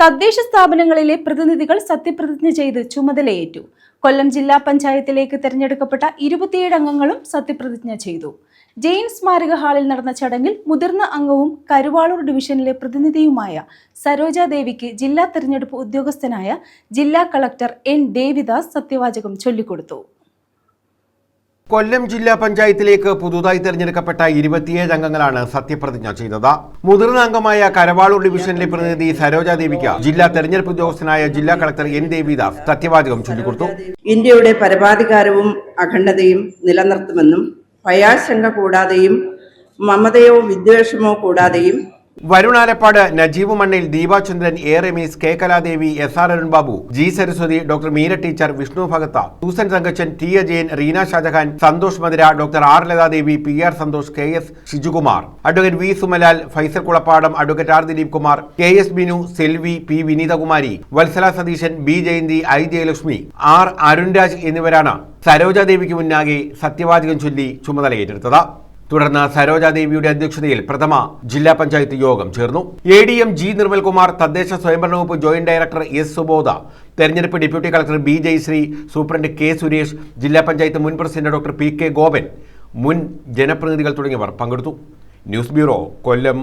തദ്ദേശ സ്ഥാപനങ്ങളിലെ പ്രതിനിധികൾ സത്യപ്രതിജ്ഞ ചെയ്ത് ചുമതലയേറ്റു. കൊല്ലം ജില്ലാ പഞ്ചായത്തിലേക്ക് തെരഞ്ഞെടുക്കപ്പെട്ട 27 അംഗങ്ങളും സത്യപ്രതിജ്ഞ ചെയ്തു. ജെയിൻ സ്മാരക ഹാളിൽ നടന്ന ചടങ്ങിൽ മുതിർന്ന അംഗവും കരുവാളൂർ ഡിവിഷനിലെ പ്രതിനിധിയുമായ സരോജ ദേവിക്ക് ജില്ലാ തെരഞ്ഞെടുപ്പ് ഉദ്യോഗസ്ഥനായ ജില്ലാ കളക്ടർ എൻ ദേവിദാസ് സത്യവാചകം ചൊല്ലിക്കൊടുത്തു. കൊല്ലം ജില്ലാ പഞ്ചായത്തിലേക്ക് പുതുതായി തെരഞ്ഞെടുക്കപ്പെട്ട 27 അംഗങ്ങളാണ് സത്യപ്രതിജ്ഞ ചെയ്തത്. മുതിർന്ന അംഗമായ കരവാളൂർ ഡിവിഷനിലെ പ്രതിനിധി സരോജ ദേവിക്ക് ജില്ലാ തെരഞ്ഞെടുപ്പ് ഉദ്യോഗസ്ഥനായ ജില്ലാ കളക്ടർ എൻ ദേവിദാസ് സത്യവാചകം ചൊല്ലിക്കൊടുത്തു. ഇന്ത്യയുടെ പരമാധികാരവും അഖണ്ഡതയും നിലനിർത്തുമെന്നും ഭയാശങ്ക കൂടാതെയും മമതയോ വിദ്വേഷമോ കൂടാതെയും Varunalappad, Najeeb Mannil, Deepachandran, A Ramesh, K Kaladevi, SR Arun Babu, G Saraswathi, doctor Meera teacher, Vishnu Bhagath, Susan Thankachan, T Ajayan, Reena Shajahan, Santhosh Madhura, doctor R Latadevi, PR Santhosh, KS Shijukumar, advocate V Sumalal, Faisal Kulappadam, advocate R Dileep Kumar, KS Binu, Selvi, P Vineethakumari, Vatsala Satheesan, B Jayanthi, I Jayalakshmi, R Arunraj എന്നിവരാണ് സരോജാദേവിക്ക് മുന്നാകെ സത്യവാചകം ചൊല്ലി ചുമതലയേറ്റെടുത്തത്. തുടർന്ന് സരോജാദേവിയുടെ അധ്യക്ഷതയിൽ പ്രഥമ ജില്ലാ പഞ്ചായത്ത് യോഗം ചേർന്നു. ADM G നിർമ്മൽകുമാർ, തദ്ദേശ സ്വയംഭരണ വകുപ്പ് ജോയിന്റ് ഡയറക്ടർ S സുബോധ, തെരഞ്ഞെടുപ്പ് deputy collector B Jayashree, superintendent K Suresh, ജില്ലാ പഞ്ചായത്ത് മുൻ പ്രസിഡന്റ് ഡോക്ടർ PK ഗോപൻ, മുൻ ജനപ്രതിനിധികൾ തുടങ്ങിയവർ പങ്കെടുത്തു. ന്യൂസ് ബ്യൂറോ, കൊല്ലം.